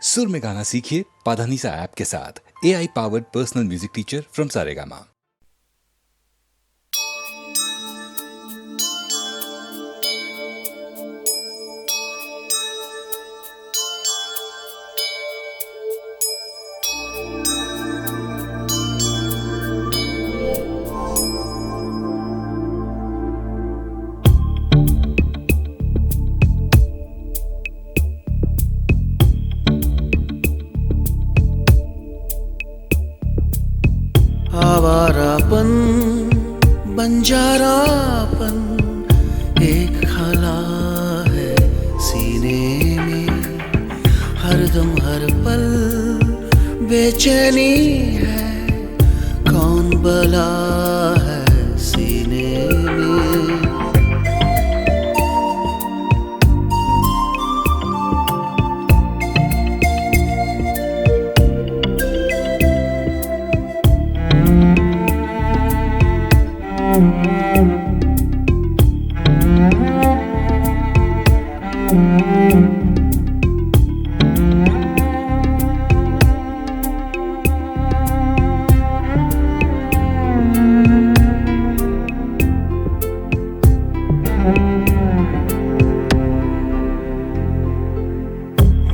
सुर में गाना सीखिए पाधानीसा ऐप के साथ। AI powered personal music teacher from Saregama. आवारापन बंजारापन एक खला है सीने में, हरदम हर पल बेचैनी है, कौन बला है सीने में।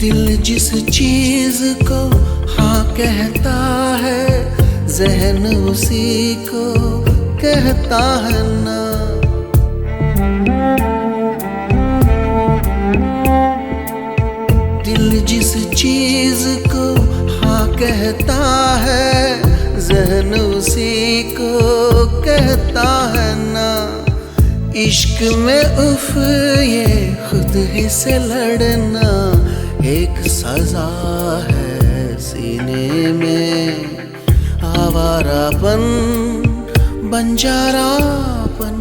दिल जिस चीज को हाँ कहता है, ज़हन उसी को कहता है ना। दिल जिस चीज को हाँ कहता है, ज़हन उसी को कहता है ना। इश्क में उफ ये खुद ही से लड़ना एक सजा है सीने में। आवारापन बंजारापन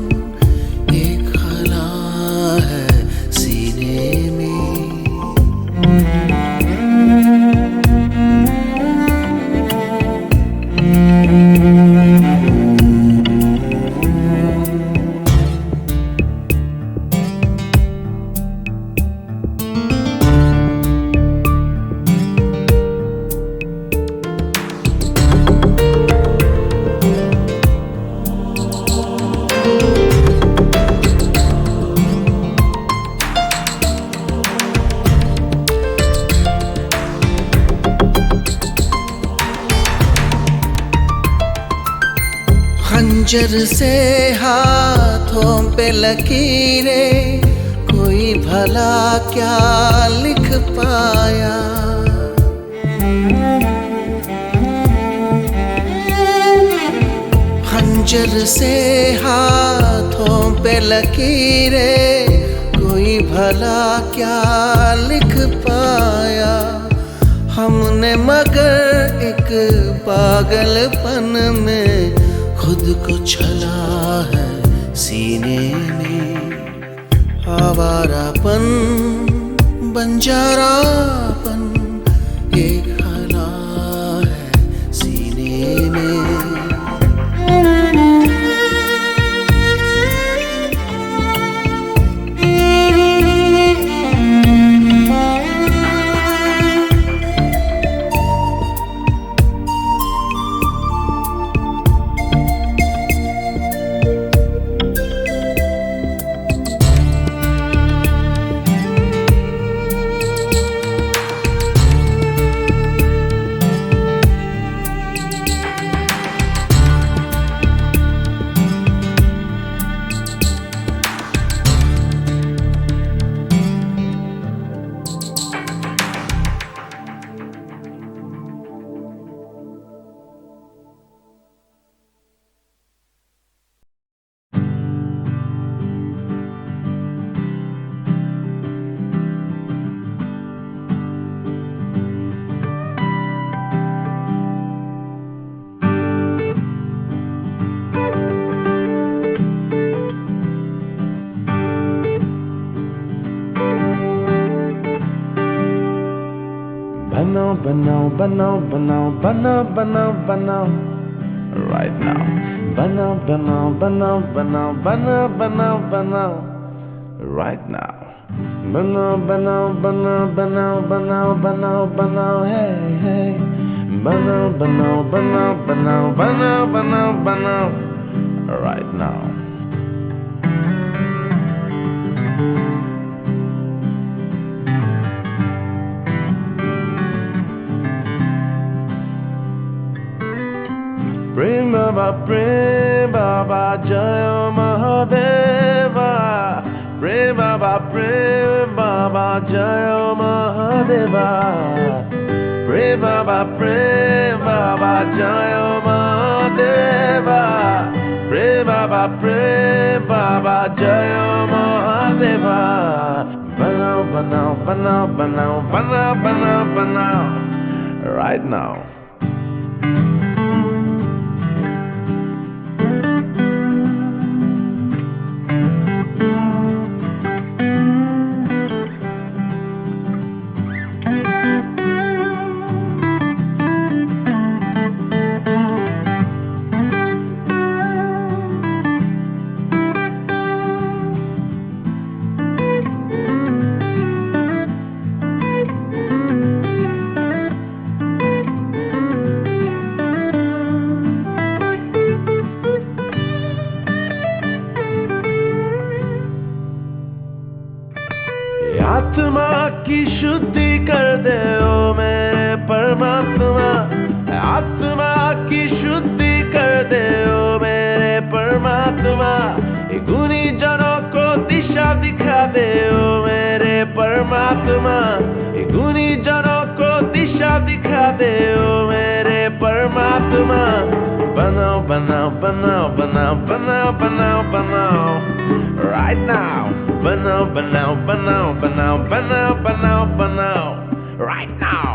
एक खला है सीने में। खंजर से हाथों पे लकीरें, कोई भला क्या लिख पाया। खंजर से हाथों पे लकीरें, कोई भला क्या लिख पाया। हमने मगर एक पागलपन में खुद को छला है सीने में। आवारापन बंजारापन एक खला है सीने में। Banao right now. Banao right now. बनाओ बनाओ बनाओ बनाओ बनाओ बनाओ बनाओ hey hey बनाओ बनाओ बनाओ बनाओ बनाओ बनाओ बनाओ right now Prem Baba Jaya Mahadeva Prem Baba Jaya Mahadeva Prem Baba Jaya Mahadeva Prem Baba Jaya Mahadeva Banao banao banao banao banao banao banao right now आत्मा की शुद्धि कर दे ओ मेरे परमात्मा आत्मा की शुद्धि कर दे ओ मेरे परमात्मा गुणी जनों को दिशा दिखा दे ओ मेरे परमात्मा गुणी जनों को दिशा दिखा दे ओ मेरे परमात्मा बनाओ बनाओ बनाओ बनाओ बनाओ बनाओ बनाओ right now बनाओ बनाओ बनाओ बनाओ बनाओ बनाओ बनाओ right now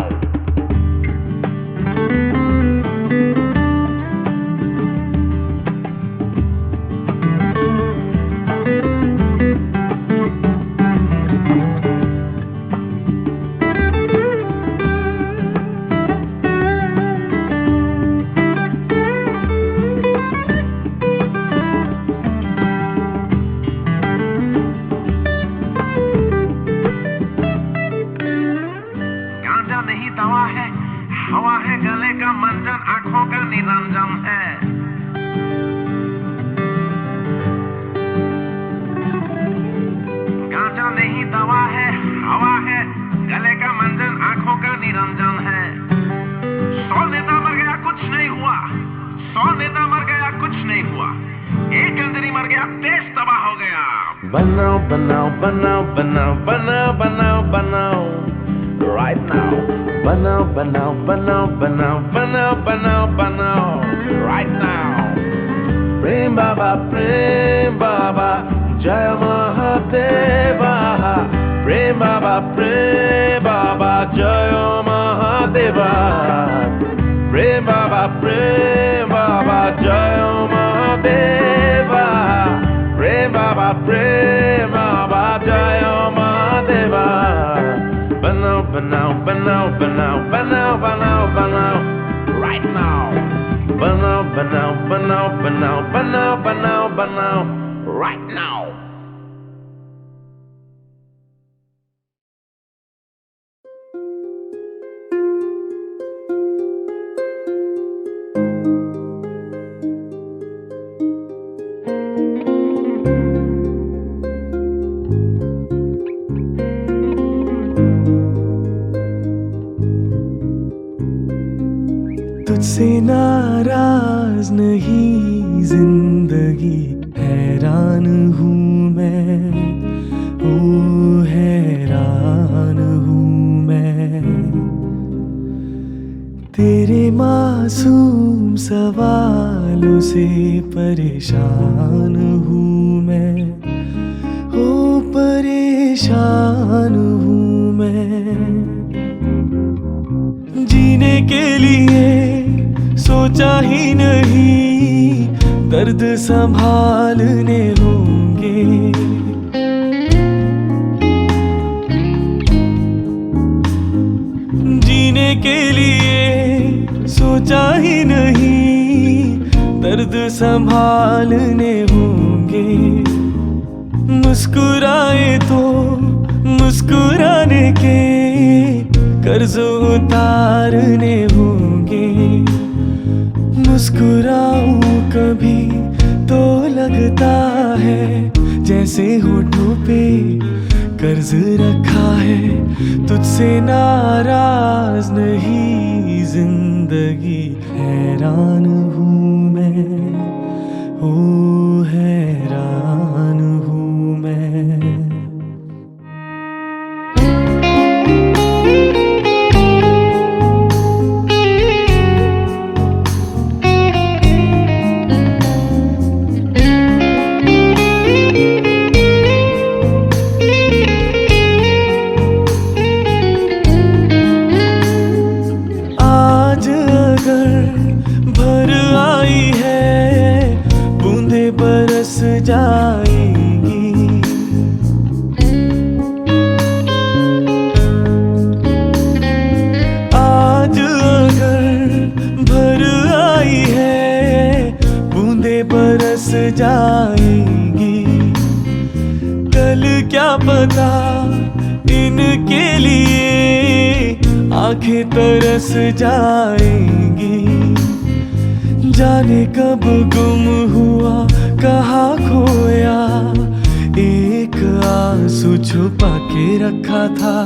हवा है गले का मंजन आंखों का निरंजन है गांजा नहीं दवा है हवा है गले का मंजन आंखों का निरंजन है 100 नेता मर गया कुछ नहीं हुआ 100 नेता मर गया कुछ नहीं हुआ एक गंदरी मर गया देश तबाह हो गया बनाओ बनाओ बनाओ बनाओ बनाओ बनाओ बनाओ right now बनाओ बनाओ बनाओ बनाओ बनाओ बनाओ बनाओ right now प्रेम बाबा जय महादेवा प्रेम बाबा जय महादेवा प्रेम बाबा जय महादेवा प्रेम बाबा जय महादेवा बनाओ बनाओ बनाओ बनाओ बनाओ बनाओ बनाओ right now बनाओ बनाओ बनाओ बनाओ बनाओ बनाओ बनाओ right now तुझसे नाराज नहीं जिंदगी हैरान हूँ मैं ओ हैरान हूँ मैं तेरे मासूम सवालों से परेशान हूँ मैं ओ परेशान हूँ मैं जीने के लिए सोचा ही नहीं दर्द संभालने होंगे जीने के लिए सोचा ही नहीं दर्द संभालने होंगे मुस्कुराए तो मुस्कुराने के कर्ज उतारने होंगे। मुस्कुराऊं कभी तो लगता है जैसे होठों पे कर्ज रखा है। तुझसे नाराज नहीं जिंदगी, हैरान हूँ मैं, ओ हैरान हूँ मैं। आज अगर भर आई है बूंदे बरस जाएंगी। आज अगर भर आई है बूंदे बरस जाएंगी। कल क्या पता इनके लिए आंखें तरस जाएंगी। जाने कब गुम हुआ कहाँ खोया, एक आंसू छुपा के रखा था।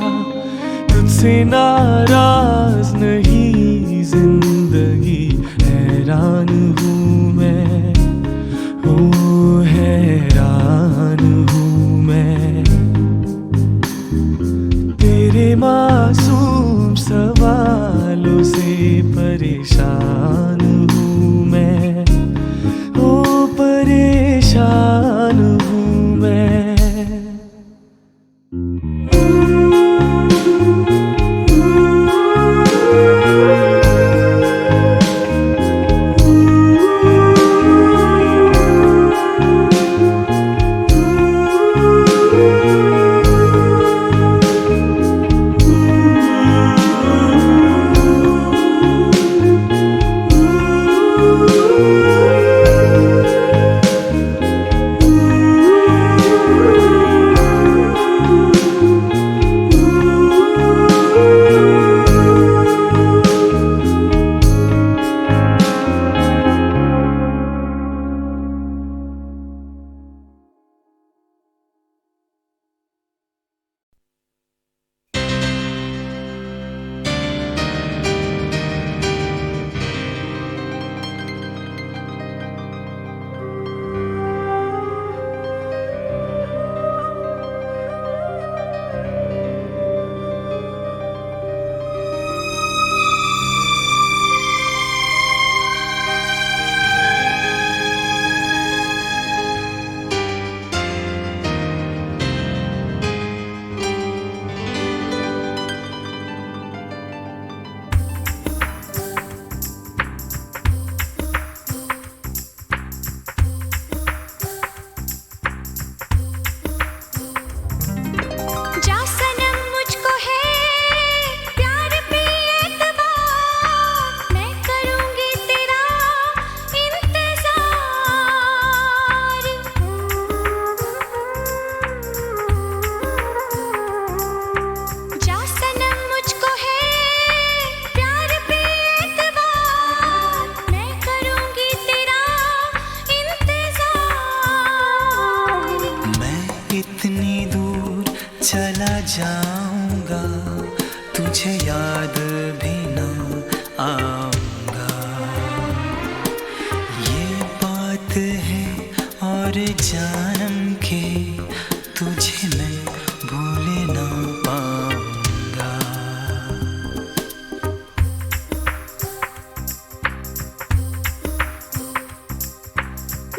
तुझसे नाराज नहीं जिंदगी, हैरान हूँ मैं, ओ हैरान हूँ मैं। तेरे मासूम सवालों से परेशान हूँ मैं, ओ परेशान हूँ मैं। चला जाऊंगा, तुझे याद भी ना आऊंगा। ये बात है और जानम के तुझे मैं भूल ना पाऊंगा।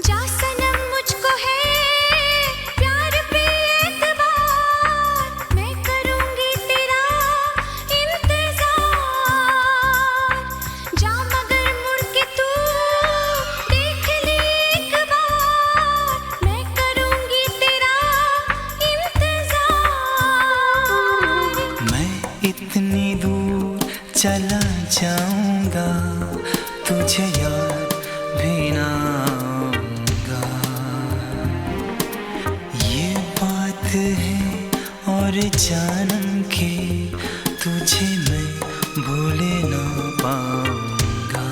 जा सनम मुझको है प्यार पे एतबार, मैं करूंगी तेरा इंतजार। जा मगर मुड़ के तू देख ले एक बार, मैं करूंगी तेरा इंतजार। मैं इतनी दूर चला जाऊंगा, तुझे याद भी ना आऊंगा। ये बात है और और जन्म के तुझे मैं भूले ना पाऊंगा।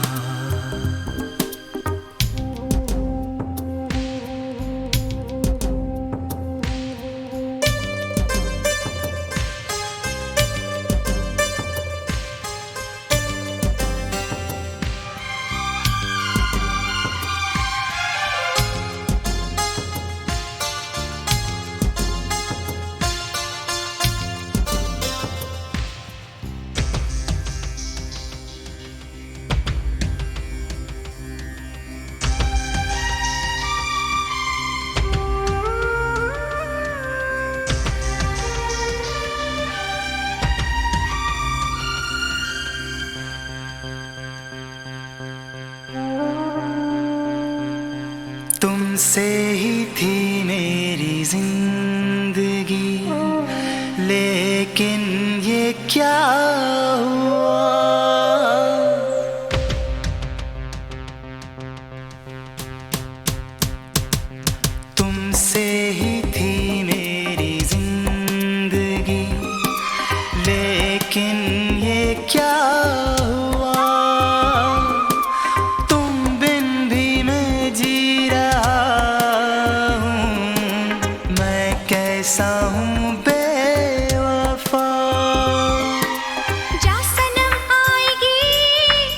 तुमसे ही थी मेरी जिंदगी, लेकिन ये क्या हुआ। तुमसे ही थी मेरी जिंदगी, लेकिन ये क्या हुआ। तुम बिन भी मैं जी कैसा हूँ बेवफा। जा सनम आएगी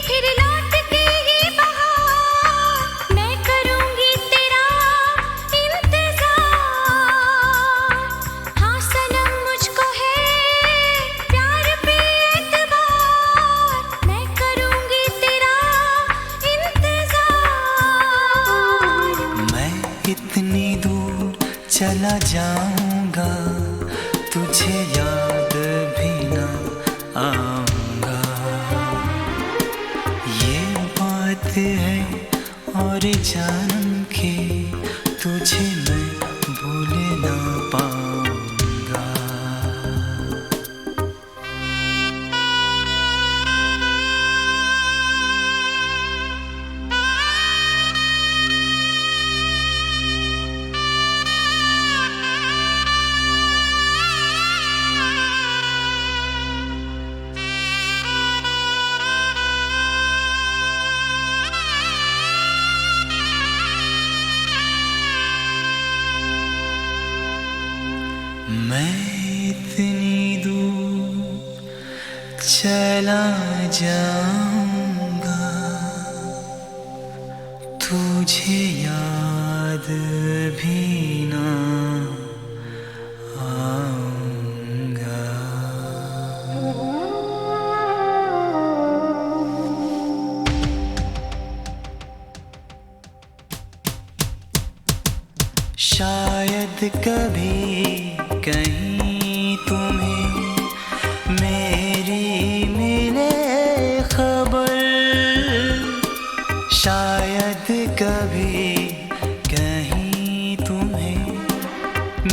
फिर लौट के ये बहार, मैं करूँगी तेरा इंतजार। हाँ सनम मुझको है प्यार पे एतबार, मैं करूँगी तेरा इंतजार। मैं इतनी दूर चला जाऊंगा, तुझे याद भी ना आऊंगा। ये बात है और जन्म के तुझे मैं भूले ना पाऊंगा। मैं इतनी दूर चला जाऊंगा, तुझे याद भी ना आऊंगा। शायद कभी कहीं तुम्हें मेरी मिले खबर, शायद कभी कहीं तुम्हें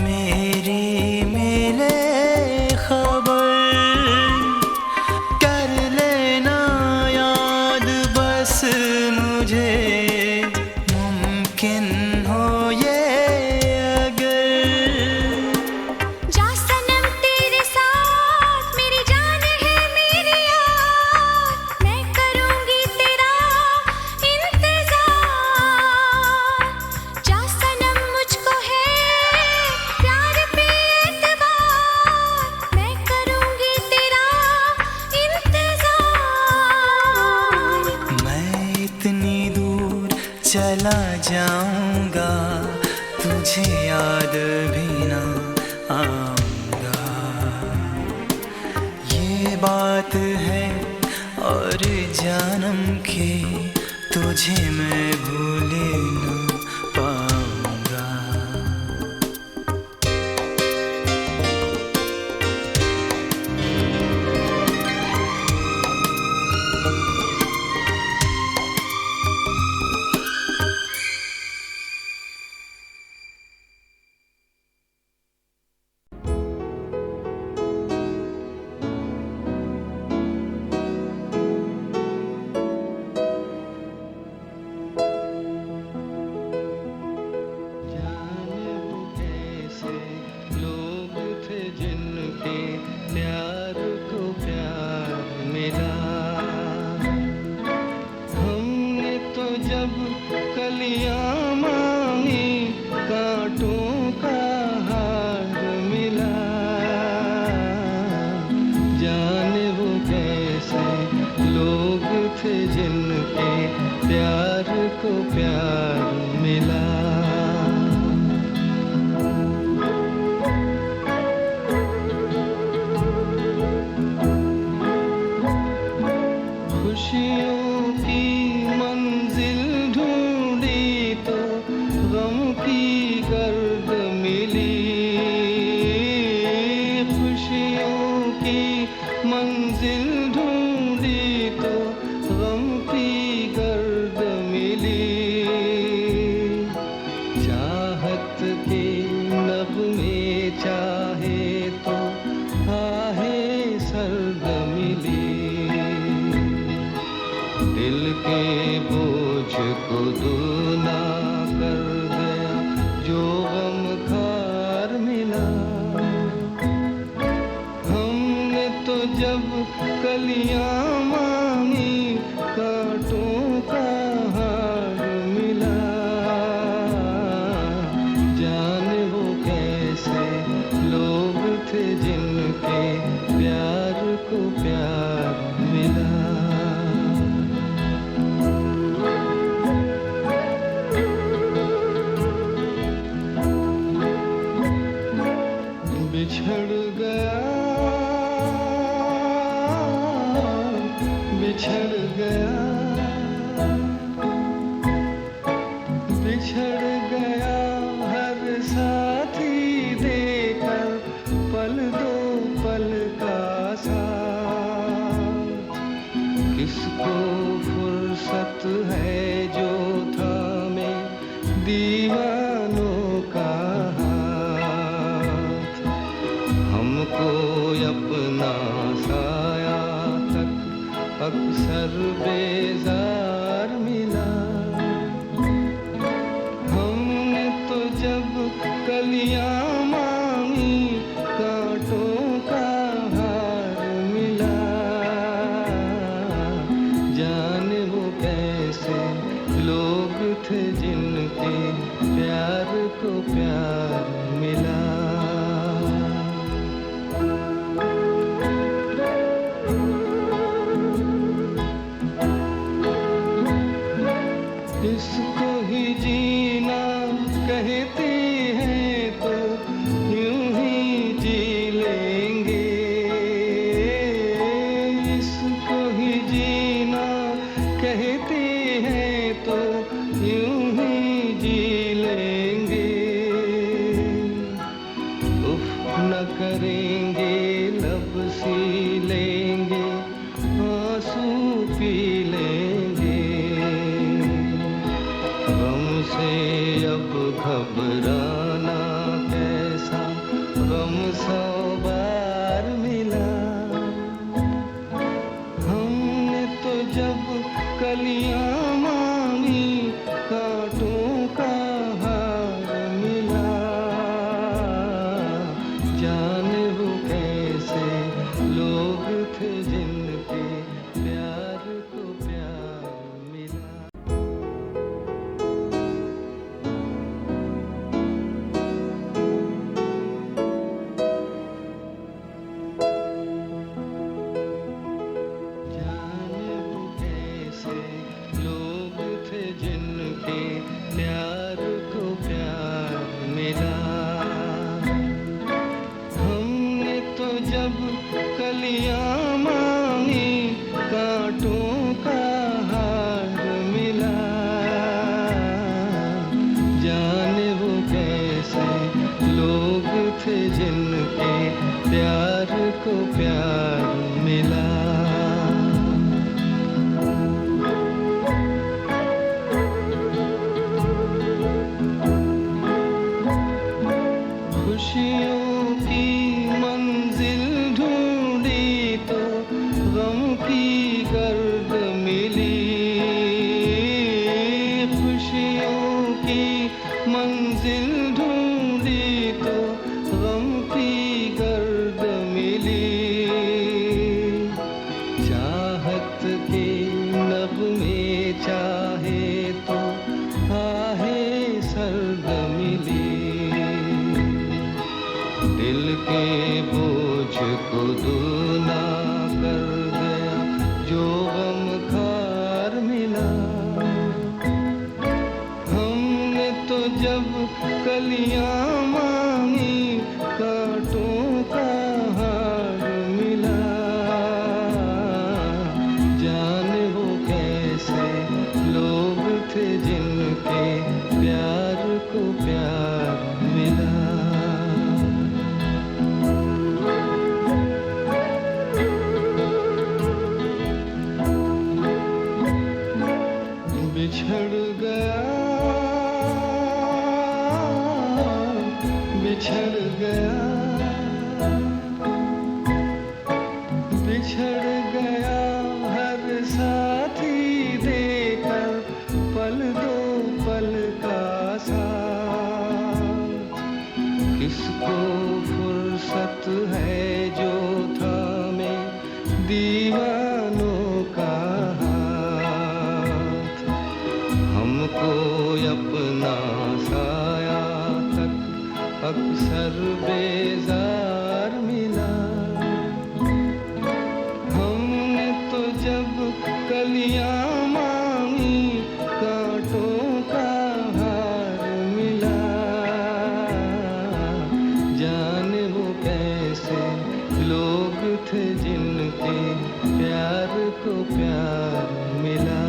मेरी मिले खबर। कर लेना याद बस मुझे, मुमकिन हो ये जा सनम तेरे साथ मेरी जान है मेरी यार, मैं करूँगी तेरा इंतजार। जा सनम मुझको है प्यार पे एतबार, मैं करूँगी तेरा इंतजार। मैं इतनी दूर चला जाऊंगा, तुझे याद भी ना आऊंगा। ये बात है और जन्म के तुझे मैं भूले ना पाऊंगा। कलियां मांगी कांटों का हार मिला। जाने वो कैसे लोग थे जिनके प्यार को प्यार मिला। खुशियों की मंजिल ढूंढी तो गम की गर्द मिली। खुशियों की मंजिल ढूंढी तो गम की गर्द मिली। चाहत के नगमे चाहे तो आहे सर्द मिली। दिल के बोझ को दूना कर गया जो गम खार मिला। हमने तो जब कलियां मांगी कांटों का हार मिला। जाने वो कैसे लोग थे जिनके प्यार को प्यार मिला। बिछड़ गया बिछड़ गया बिछड़ गया हर साथी देकर पल दो पल का साथ। किसको फुर्सत है जो थामे दीवानों का हमको अपना साया तक अक्सर बेजार मिला। हमने तो जब कलियां मांगी कांटों का हार मिला। जाने वो कैसे लोग थे जिनके प्यार को प्यार मिला। इसको ही जीना कहते हैं तो यूं ही जी लेंगे। इसको ही जीना कहते हैं तो यूं ही जी लेंगे। उफ न करेंगे लब सी लेंगे आंसू पी लेंगे। गम से अब घबराना कैसा गम 100 बार मिला। हमने तो जब कलियां मांगी कांटों का हार मिला। जाने वो कैसे लोग थे जिनके प्यार को प्यार मिला। जाने वो कैसे लोग थे जिनके प्यार को प्यार मिला। हमने तो जब कलियां मांगी कांटों का हार मिला। जाने वो कैसे लोग थे जिनके प्यार को प्यार मिला। खुशियों की मंजिल ढूंढी तो गम की गर्द मिली। खुशियों की मंजिल ढूंढी तो गम की गर्द मिली। चाहत के नगमे चाहे तो जाने वो कैसे लोग थे जिनके प्यार को प्यार मिला। बिछड़ गया बिछड़ गया बिछड़ गया हर साथी देकर पल दो पल का साथ। किसको फुर्सत है जो थामे दीवानों का हाथ। हमको अपना साया तक अक्सर बेजार मिला। हमने तो जब कलियां मांगी कांटों का हार मिला। जाने वो कैसे लोग थे जिनके प्यार को प्यार मिला।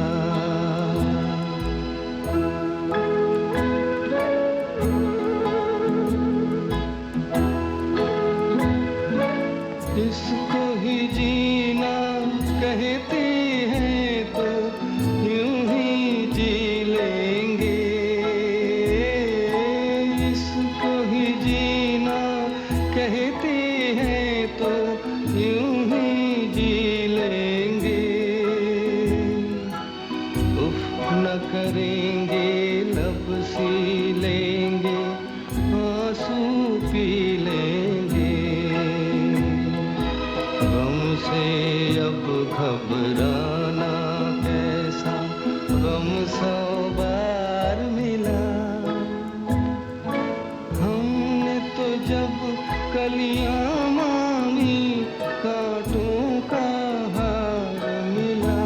इसको ही जीना कहते हैं तो यूं ही जी लेंगे। इसको ही जीना कहते हैं तो यूं ही जी लेंगे। उफ न करेंगे लब सी लेंगे आंसू पी लेंगे। गम से अब घबराना कैसा गम 100 बार मिला। हमने तो जब कलियां मांगी कांटों का हार मिला।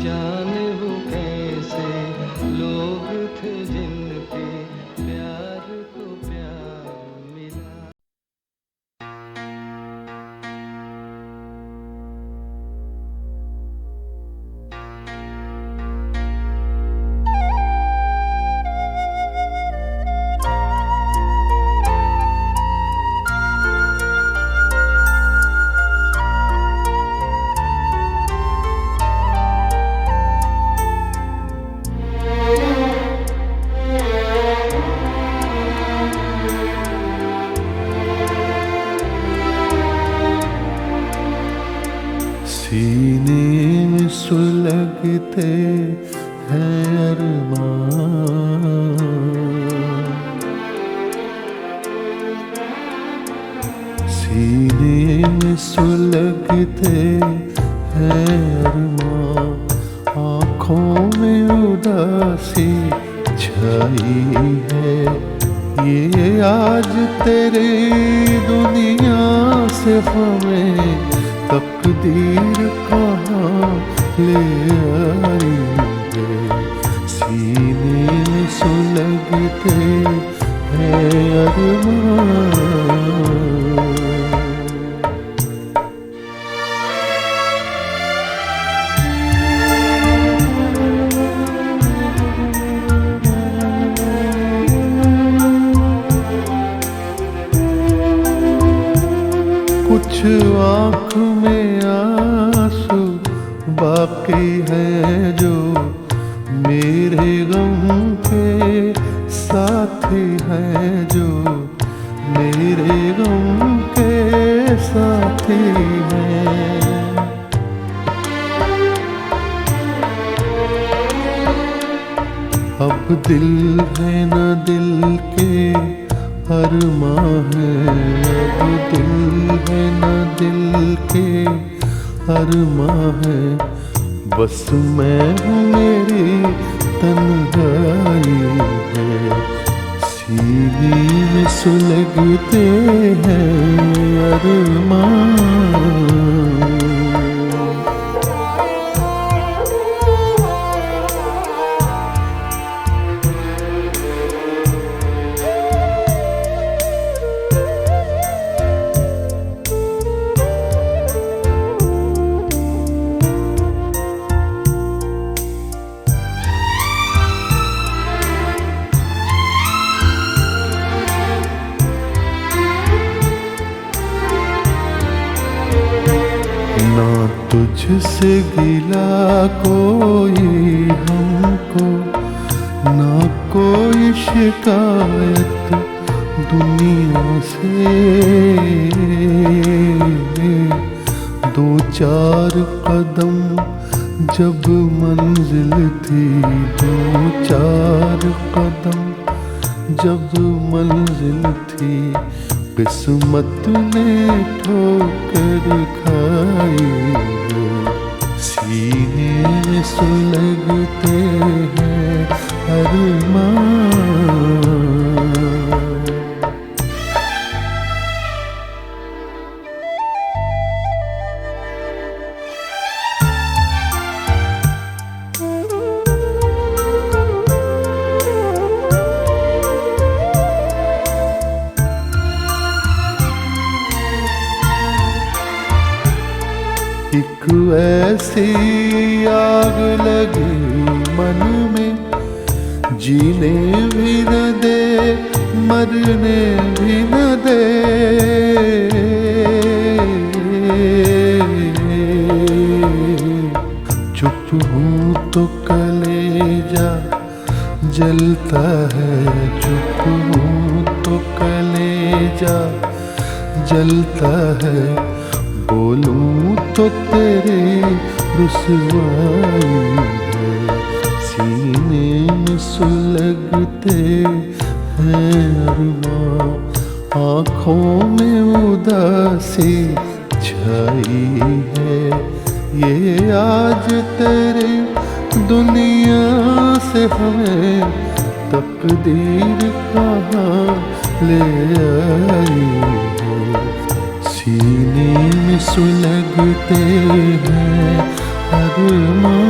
जाने वो कैसे लोग थे जिनके प्यार को प्यार मिला। सीने में सुलगते हैं अरमान। सीने में सुलगते हैं अरमान। आँखों में उदासी छाई है। ये आज तेरी दुनिया से हमें तकदीर कहाँ ले आई है। सीने में सुलगते हैं अरमान। कुछ आँख में आंसू बाकी है जो मेरे गम के साथी हैं। जो मेरे गम के साथी हैं। अब दिल है न दिल के अरमां है। अब दिल है न दिल के अरमां है। बस मैं हूँ मेरी तन्हाई है। सीने में सुलगते हैं अरमां। ना तुझसे गिला कोई हमको, ना कोई शिकायत दुनिया से। दो चार कदम जब मंजिल थी, दो चार कदम जब मंजिल थी, किस्मत ने ठोकर खाई है। सीने में सुलगते हैं अरमान। एक ऐसी आग लगी मन में, जीने भी न दे मरने भी न दे। चुप हूँ तो कलेजा जलता है, चुप हूँ तो कलेजा जलता है। बोलूं तो तेरे रुसवाई है। सीने में सुलगते हैं अरमां, आँखों में उदासी छाई है। ये आज तेरे दुनिया से हमें तकदीर कहाँ ले आई है। सीने में सुलगते हैं अरमान।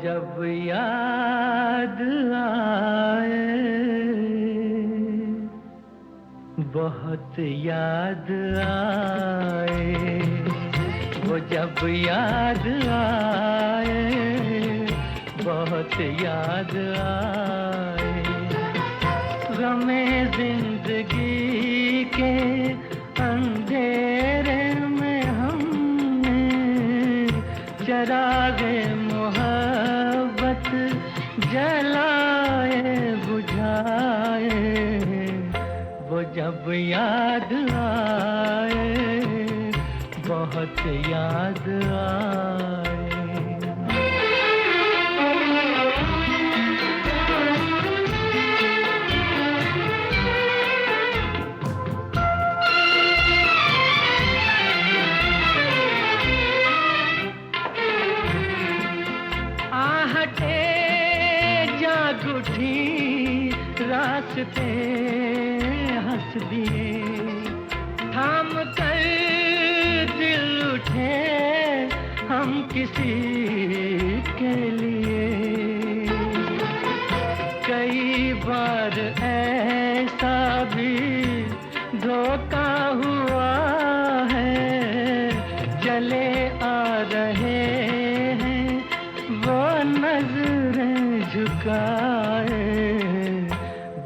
जब याद आए, बहुत याद आए। वो जब याद आए, बहुत याद आए। गमे जिंदगी के अंधेरे में हमने चरागे जलाए बुझाए। वो जब याद आए, बहुत याद आए। रास्ते हंस दिए, थाम कर दिल उठे हम किसी के लिए। कई बार ऐसा भी धोखा हुआ है, चले आ रहे हैं वो नजरें झुकाए।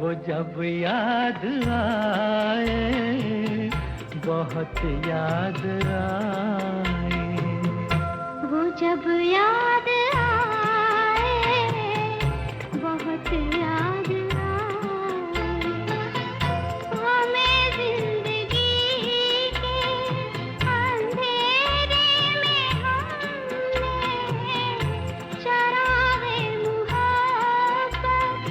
वो जब याद आए, बहुत याद आए। वो जब याद आए, बहुत याद आए। हमें जिंदगी के अंधेरे में हमने चरागे मुहब्बत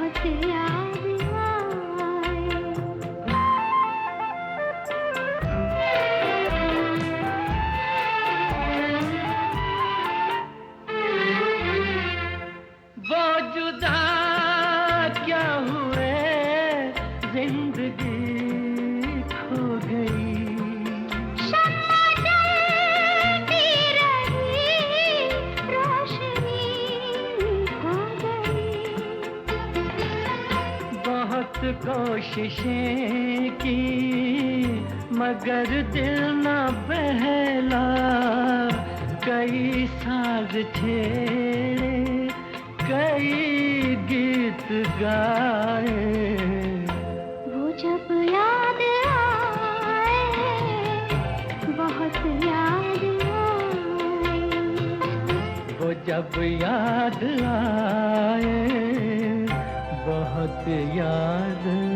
बहुत याद आए। वो जुदा क्या हुए, जिंदगी खो गई। शम्मा जलती रही, रोशनी खो गई। बहुत कोशिशें की मगर दिल न बहला, कई साज छेड़े कई गीत गाए। वो जब याद आए, बहुत याद आए। वो जब याद आए, बहुत याद आए।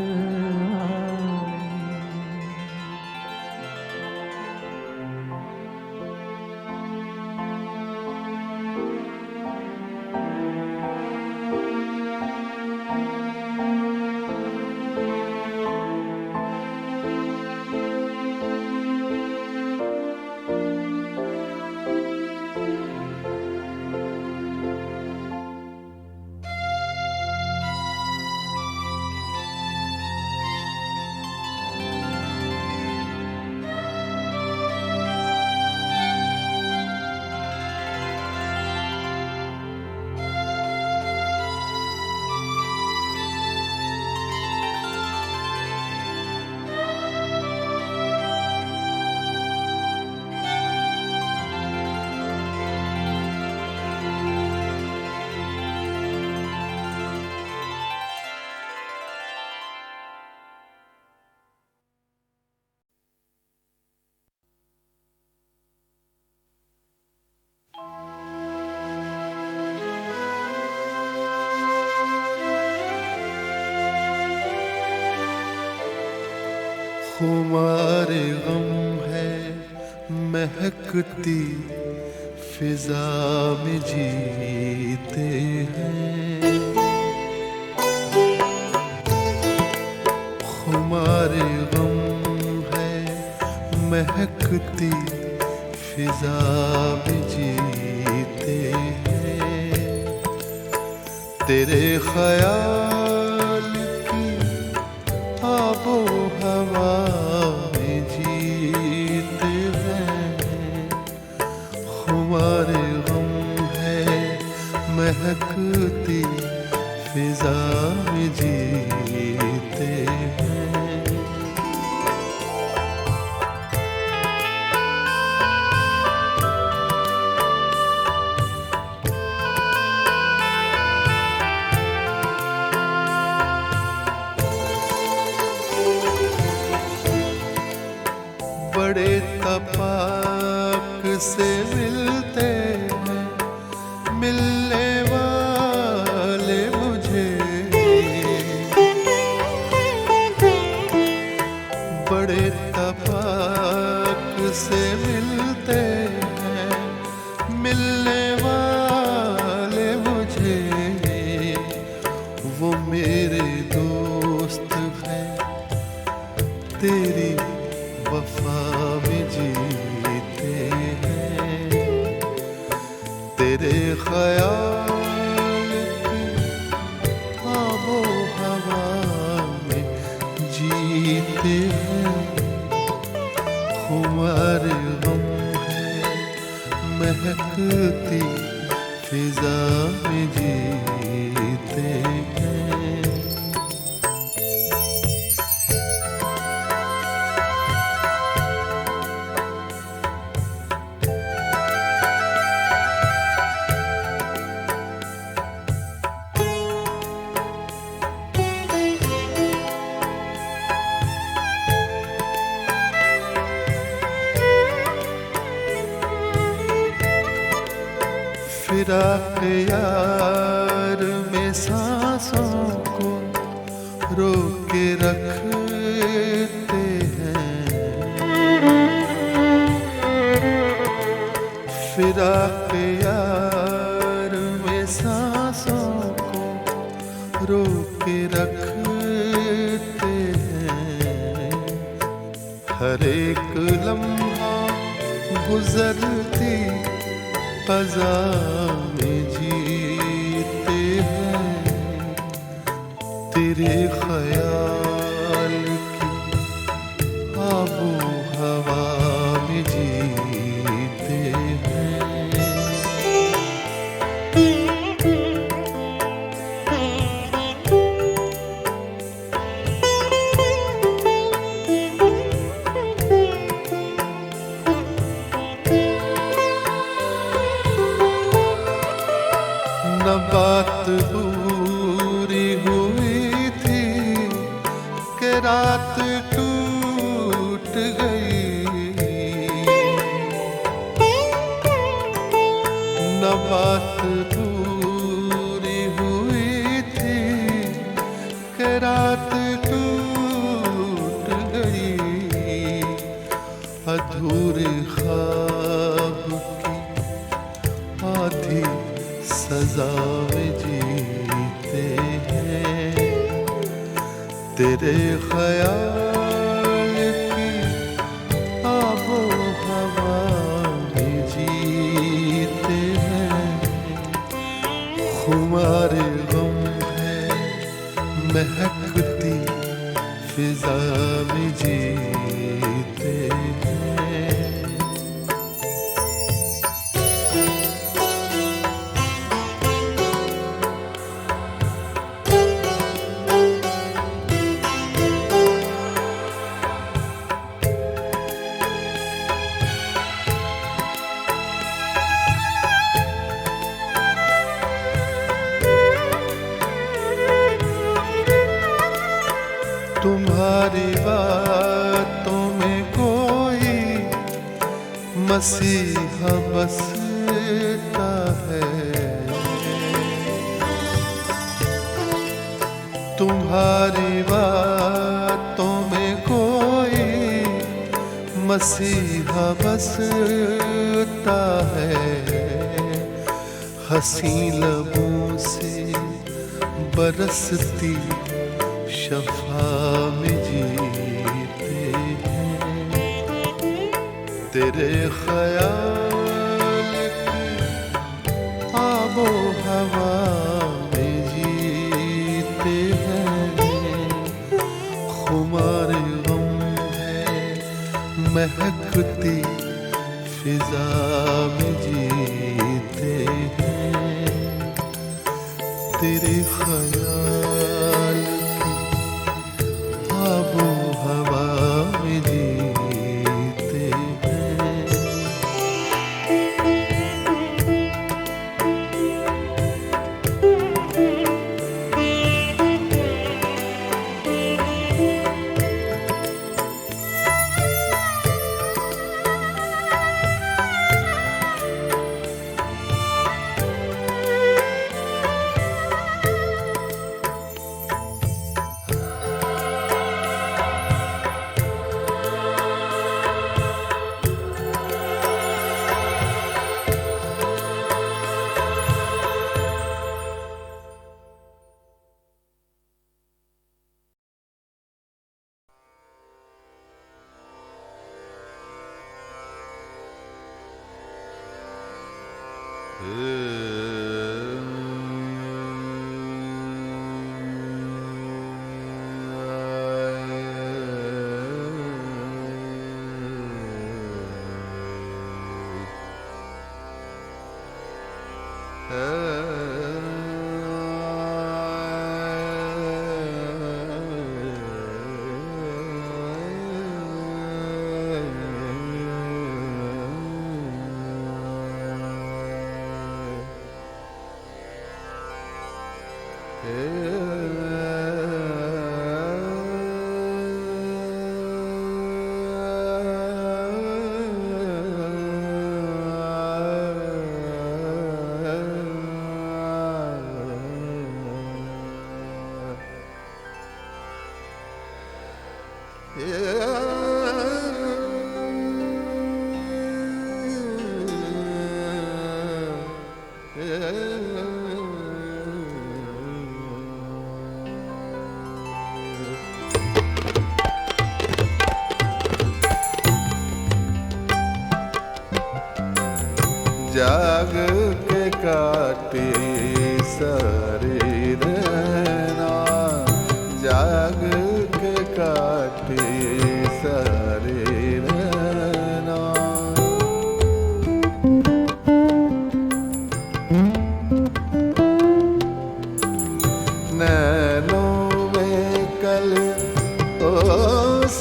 खुमारे गम है महकती फिजा में जीते हैं। खुमारे गम है महकती फिजा में जीते हैं। तेरे ख्याल की आबो हवा में जीते हैं। खुमारे गम है महकती फिजा में जीते हैं। बड़े तपाक से मिलते हैं मिलने वाले मुझे। बड़े तपाक से मिलते हैं मिलने वाले मुझे। वो मेरे दोस्त हैं तेरी वफा में जीते हैं। तेरे ख्याल की आबो हवा में जीते हैं। खुमारे गम है महकती फिजा में जीते हैं। फिराक यार में सांसों को रोक के रखते हैं। फिराक यार में सांसों को रोके रखते हैं। हर एक लम्हा गुजरती फ़ज़ा में जीते हैं। तेरे ख्याल की आबो हवा में जीते हैं। न बात पूरी हुई थी कि रात टूट गई। न बात पूरी हुई थी कि रात टूट गई। अधूरे ख्वाब की आधी सजा में जीते हैं। तेरे ख्याल की आबो हवा में जीते हैं। खुमार गम है महकती फिजा में जीते हैं। तुम्हारी बातों में कोई मसीहा बसता है। तुम्हारी बातों में कोई मसीहा बसता है। हंसी लबों से बरसती शफा में जीते हैं। तेरे ख्याल की आबो हवा में जीते हैं। खुमार गम है महकती फिजा में जीते हैं। तेरे ख्याल आबो हवा में जीते हैं।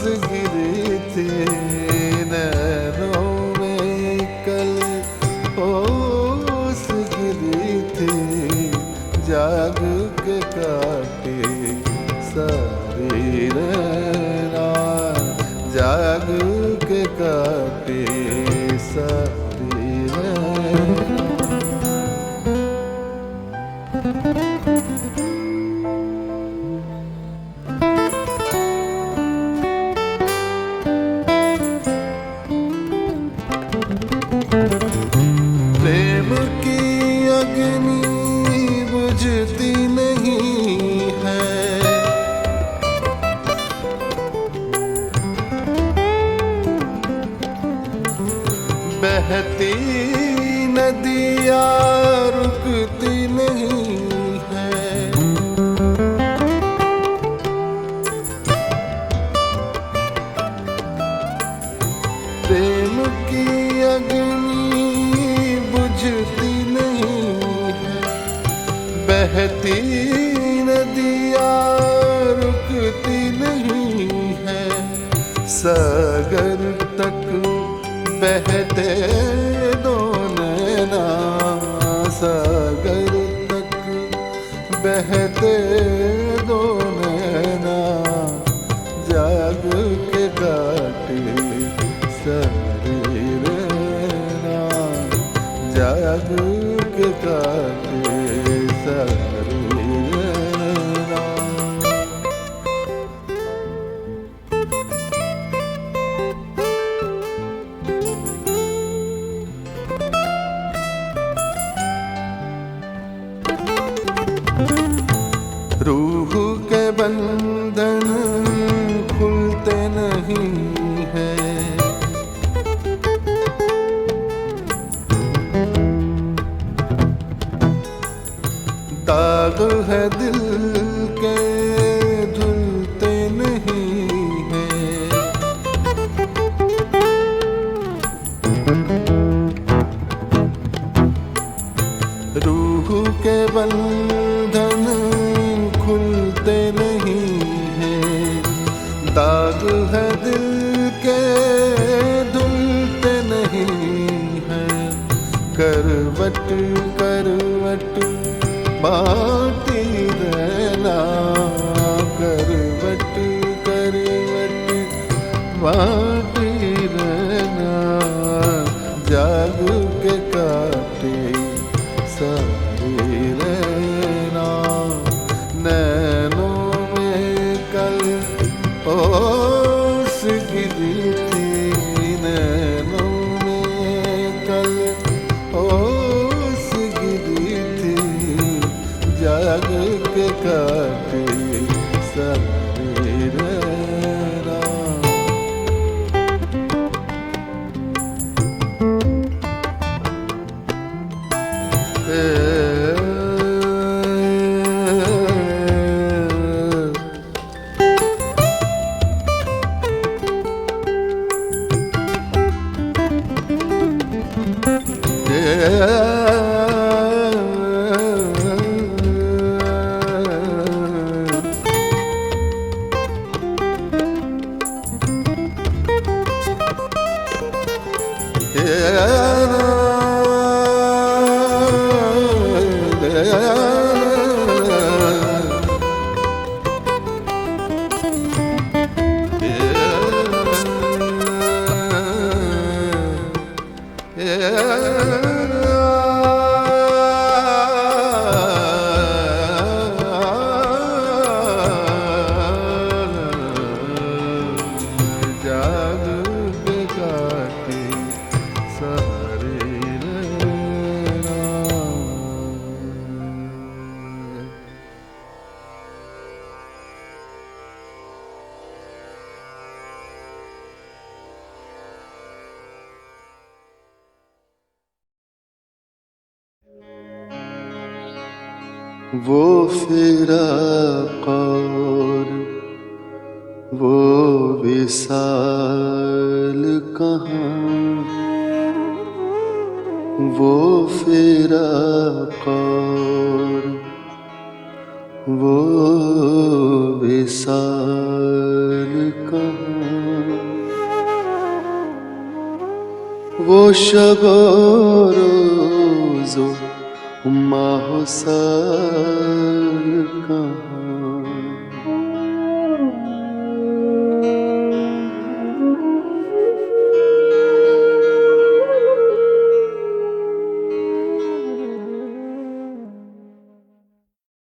गिरी थी नैनों में कल ओस गिरी थी जाग के काटे सारी रैना जाग के काटे सारी रैना। प्रेम की अग्नि बुझती नहीं है, बहती नदियाँ रुकती नहीं है। प्रेम की अग्नि बुझती नहीं है, बहती नदियाँ रुकती नहीं है। सागर तक बहते दो नैना सागर तक बहते दो नैना जाग के काटे सारी रैना जाग के काटे सारी रैना। रूह के बंधन खुलते नहीं हैं, दाग है दिल के धुलते नहीं हैं। रूह के बंधन खुलते नहीं हैं, दाग है दिल के धुलते नहीं हैं। करवट करवट बाटी रहना करवट करवट बाटी रहना जाग के काटे सारी रैना। नैनों में कल ओस गिरी थी नैनों में कल ओस गिरी थी जाग के काटे सारी रैना। जाग के काटे सारी रैना। वो फिराक और वो विसाल कहाँ, वो फिराक और वो विसाल कहाँ। वो शबो रोज़ो माहो साल कहाँ।